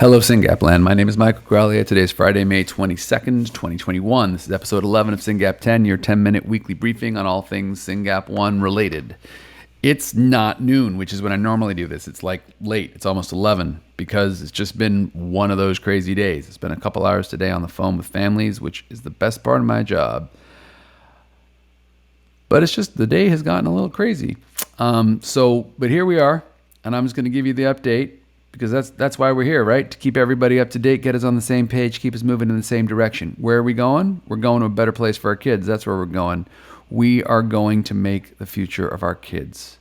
Hello, SYNGAP land. My name is Michael Graglia. Today is Friday, May 22nd, 2021. This is episode 11 of SYNGAP10, your 10-minute weekly briefing on all things SYNGAP1 related. It's not noon, which is when I normally do this. It's like late. It's almost 11 because it's just been one of those crazy days. It's been a couple hours today on the phone with families, which is the best part of my job. But it's just the day has gotten a little crazy. But here we are, and I'm just going to give you the update. Because that's why we're here, right? To keep everybody up to date, get us on the same page, keep us moving in the same direction. Where are we going? We're going to a better place for our kids. That's where we're going. We are going to make the future of our kids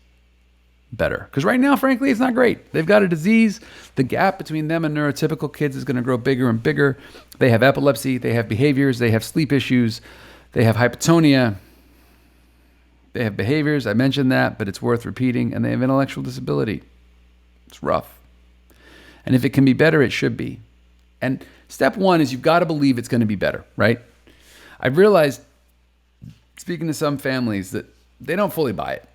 better. Because right now, frankly, it's not great. They've got a disease. The gap between them and neurotypical kids is going to grow bigger and bigger. They have epilepsy. They have behaviors. They have sleep issues. They have hypotonia. They have behaviors. I mentioned that, but it's worth repeating. And they have intellectual disability. It's rough. And if it can be better, it should be. And step one is you've got to believe it's going to be better, right? I've realized, speaking to some families, that they don't fully buy it.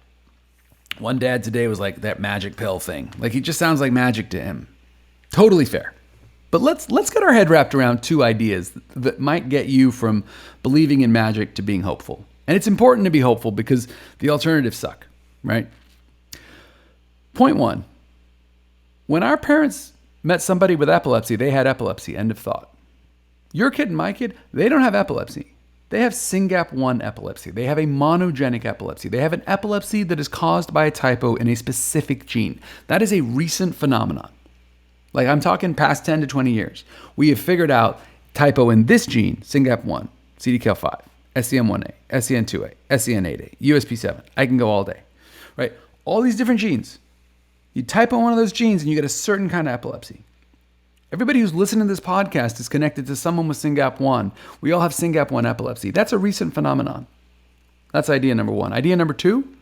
One dad today was like, that magic pill thing. Like, it just sounds like magic to him. Totally fair. But let's get our head wrapped around two ideas that might get you from believing in magic to being hopeful. And it's important to be hopeful because the alternatives suck, right? Point one, when our parents met somebody with epilepsy, they had epilepsy, end of thought. Your kid and my kid, they don't have epilepsy. They have SYNGAP1 epilepsy. They have a monogenic epilepsy. They have an epilepsy that is caused by a typo in a specific gene. That is a recent phenomenon. Like, I'm talking past 10 to 20 years. We have figured out typo in this gene, SYNGAP1, CDKL5, SCN1A, SCN2A, SCN8A, USP7. I can go all day, right? All these different genes. You type on one of those genes and you get a certain kind of epilepsy. Everybody who's listening to this podcast is connected to someone with SYNGAP1. We all have SYNGAP1 epilepsy. That's a recent phenomenon. That's idea number one. Idea number two,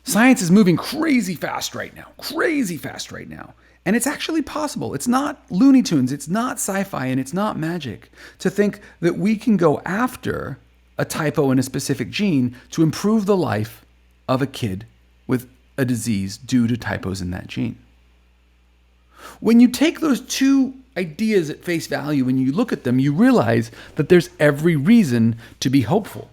science is moving crazy fast right now. And it's actually possible. It's not Looney Tunes, it's not sci-fi, and it's not magic to think that we can go after a typo in a specific gene to improve the life of a kid with a disease due to typos in that gene. When you take those two ideas at face value and you look at them, you realize that there's every reason to be hopeful.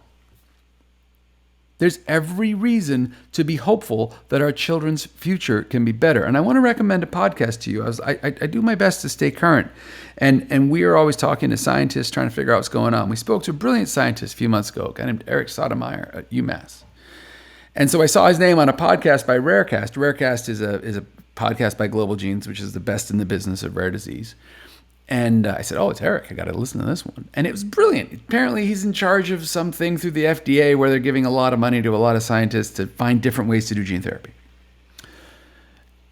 There's every reason to be hopeful that our children's future can be better. And I want to recommend a podcast to you. I do my best to stay current. And we are always talking to scientists trying to figure out what's going on. We spoke to a brilliant scientist a few months ago, a guy named Eric Sotomayor at UMass. And so I saw his name on a podcast by Rarecast. Rarecast is a podcast by Global Genes, which is the best in the business of rare disease. And I said, oh, it's Eric. I got to listen to this one. And it was brilliant. Apparently, he's in charge of something through the FDA where they're giving a lot of money to a lot of scientists to find different ways to do gene therapy.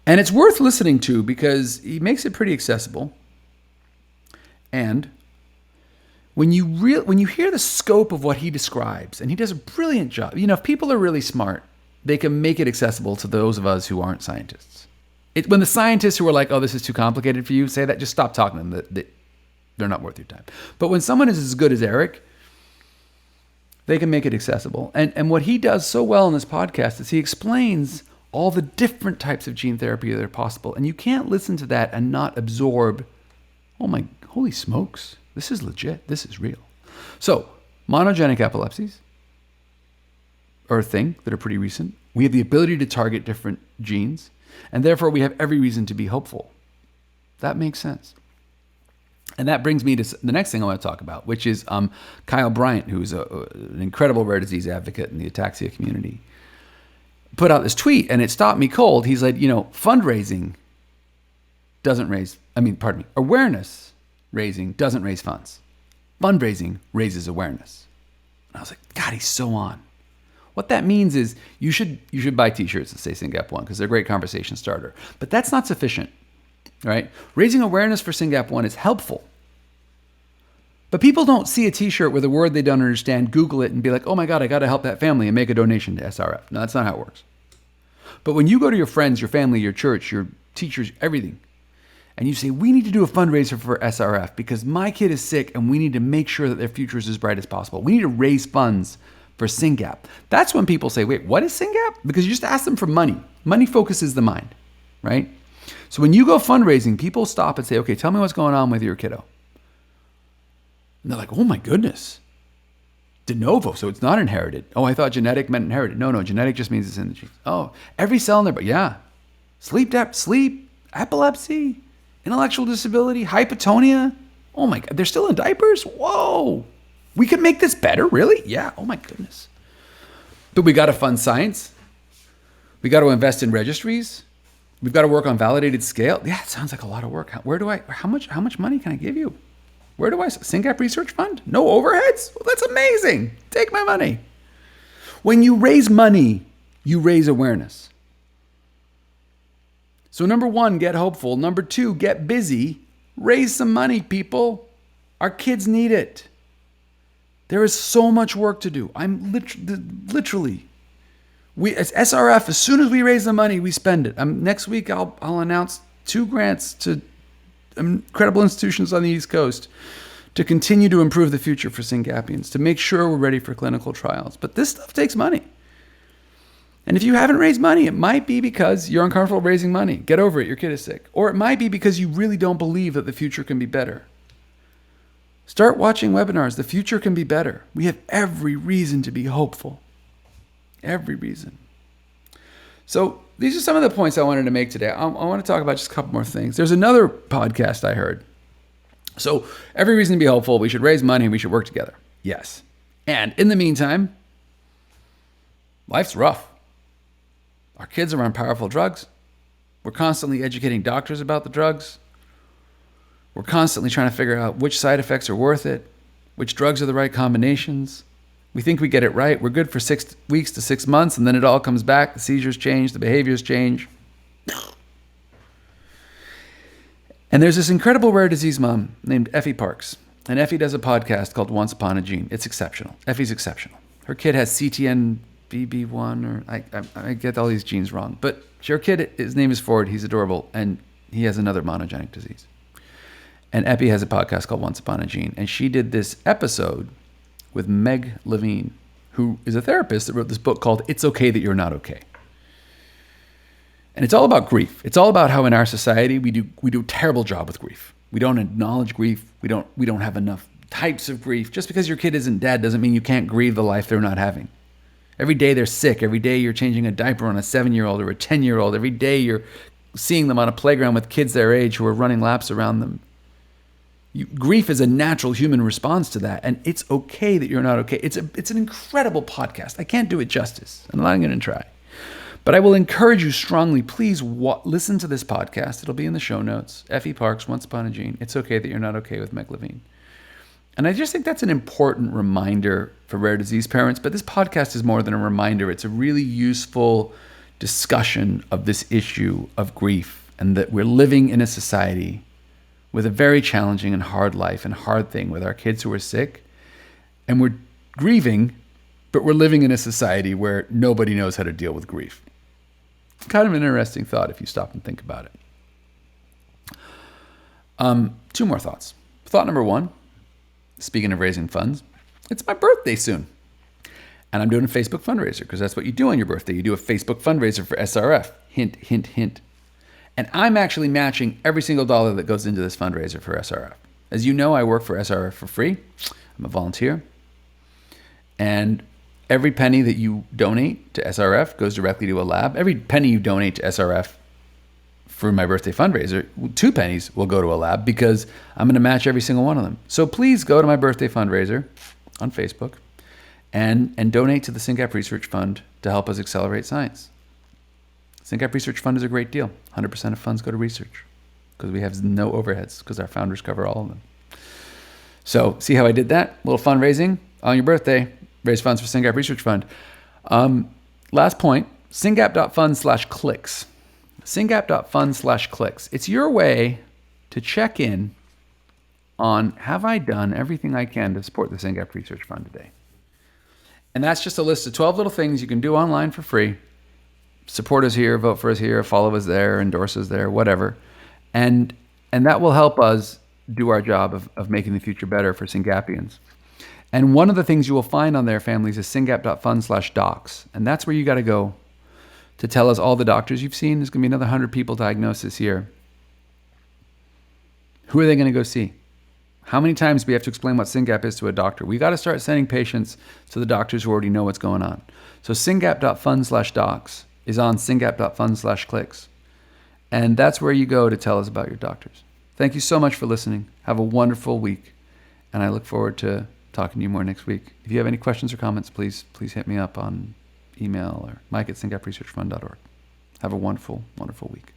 And it's worth listening to because he makes it pretty accessible. And when you hear the scope of what he describes, and he does a brilliant job. You know, if people are really smart, they can make it accessible to those of us who aren't scientists. When the scientists who are like, oh, this is too complicated for you, say that, just stop talking to them. They're not worth your time. But when someone is as good as Eric, they can make it accessible. And what he does so well in this podcast is he explains all the different types of gene therapy that are possible. And you can't listen to that and not absorb, oh my, holy smokes. This is legit. This is real. So, monogenic epilepsies are a thing that are pretty recent. We have the ability to target different genes, and therefore we have every reason to be hopeful. That makes sense. And that brings me to the next thing I want to talk about, which is Kyle Bryant, who's an incredible rare disease advocate in the ataxia community, put out this tweet, and it stopped me cold. He's like, fundraising awareness raising doesn't raise funds. Fundraising raises awareness. And I was like, God, he's so on. What that means is you should buy t-shirts that say SYNGAP1 because they're a great conversation starter. But that's not sufficient, right? Raising awareness for SYNGAP1 is helpful. But people don't see a t-shirt with a word they don't understand, Google it, and be like, oh my God, I got to help that family and make a donation to SRF. No, that's not how it works. But when you go to your friends, your family, your church, your teachers, everything, and you say, we need to do a fundraiser for SRF because my kid is sick and we need to make sure that their future is as bright as possible. We need to raise funds for SynGAP. That's when people say, wait, what is SynGAP? Because you just ask them for money. Money focuses the mind, right? So when you go fundraising, people stop and say, okay, tell me what's going on with your kiddo. And they're like, oh my goodness. De novo, so it's not inherited. Oh, I thought genetic meant inherited. No, genetic just means it's in the genes. Oh, every cell in there, but yeah. Sleep, epilepsy, intellectual disability, hypotonia. Oh my God, they're still in diapers? Whoa. We could make this better, really? Yeah, oh my goodness. But we got to fund science. We got to invest in registries. We've got to work on validated scale. Yeah, it sounds like a lot of work. How much money can I give you? Where do I, SynGAP Research Fund? No overheads? Well, that's amazing. Take my money. When you raise money, you raise awareness. So number 1, get hopeful. Number 2, get busy. Raise some money, people. Our kids need it. There is so much work to do. I'm literally, as SRF, as soon as we raise the money, we spend it. Next week, I'll announce 2 grants to incredible institutions on the East Coast to continue to improve the future for SynGAPians, to make sure we're ready for clinical trials. But this stuff takes money. And if you haven't raised money, it might be because you're uncomfortable raising money. Get over it, your kid is sick. Or it might be because you really don't believe that the future can be better. Start watching webinars. The future can be better. We have every reason to be hopeful. Every reason. So these are some of the points I wanted to make today. I want to talk about just a couple more things. There's another podcast I heard. So every reason to be hopeful. We should raise money and we should work together. Yes. And in the meantime, life's rough. Our kids are on powerful drugs. We're constantly educating doctors about the drugs. We're constantly trying to figure out which side effects are worth it, which drugs are the right combinations. We think we get it right. We're good for 6 weeks to 6 months, and then it all comes back. The seizures change, the behaviors change. And there's this incredible rare disease mom named Effie Parks. And Effie does a podcast called Once Upon a Gene. It's exceptional. Effie's exceptional. Her kid has CTNBB1, or I get all these genes wrong. But her kid, his name is Ford. He's adorable, and he has another monogenic disease. And Effie has a podcast called Once Upon a Gene. And she did this episode with Meg Levine, who is a therapist that wrote this book called It's Okay That You're Not Okay. And it's all about grief. It's all about how in our society we do a terrible job with grief. We don't acknowledge grief. We don't have enough types of grief. Just because your kid isn't dead doesn't mean you can't grieve the life they're not having. Every day they're sick. Every day you're changing a diaper on a 7-year-old or a 10-year-old. Every day you're seeing them on a playground with kids their age who are running laps around them. Grief is a natural human response to that, and it's okay that you're not okay. It's an incredible podcast. I can't do it justice. I'm not going to try. But I will encourage you strongly, please listen to this podcast. It'll be in the show notes. Effie Parks, Once Upon a Gene. It's Okay That You're Not Okay with Meg Levine. And I just think that's an important reminder for rare disease parents. But this podcast is more than a reminder. It's a really useful discussion of this issue of grief, and that we're living in a society with a very challenging and hard life and hard thing with our kids who are sick. And we're grieving, but we're living in a society where nobody knows how to deal with grief. Kind of an interesting thought if you stop and think about it. 2 more thoughts. Thought number 1, speaking of raising funds, it's my birthday soon. And I'm doing a Facebook fundraiser because that's what you do on your birthday. You do a Facebook fundraiser for SRF. Hint, hint, hint. And I'm actually matching every single dollar that goes into this fundraiser for SRF. As you know, I work for SRF for free. I'm a volunteer. And every penny that you donate to SRF goes directly to a lab. Every penny you donate to SRF for my birthday fundraiser, 2 pennies will go to a lab because I'm going to match every single one of them. So please go to my birthday fundraiser on Facebook and donate to the SynGAP Research Fund to help us accelerate science. SynGAP Research Fund is a great deal. 100% of funds go to research because we have no overheads because our founders cover all of them. So see how I did that? A little fundraising on your birthday. Raise funds for SynGAP Research Fund. Last point, SynGAP.fund/clicks. SynGAP.fund/clicks. It's your way to check in on, have I done everything I can to support the SynGAP Research Fund today? And that's just a list of 12 little things you can do online for free. Support us here, vote for us here, follow us there, endorse us there, whatever. And that will help us do our job of making the future better for SynGAPians. And one of the things you will find on there, families, is SynGAP.fund/docs. And that's where you got to go to tell us all the doctors you've seen. There's going to be another 100 people diagnosed this year. Who are they going to go see? How many times do we have to explain what SynGAP is to a doctor? We got to start sending patients to the doctors who already know what's going on. So SYNGAP.fund/docs is on SYNGAP.fund/clicks. And that's where you go to tell us about your doctors. Thank you so much for listening. Have a wonderful week. And I look forward to talking to you more next week. If you have any questions or comments, please hit me up on email or mike@syngapresearchfund.org. Have a wonderful, wonderful week.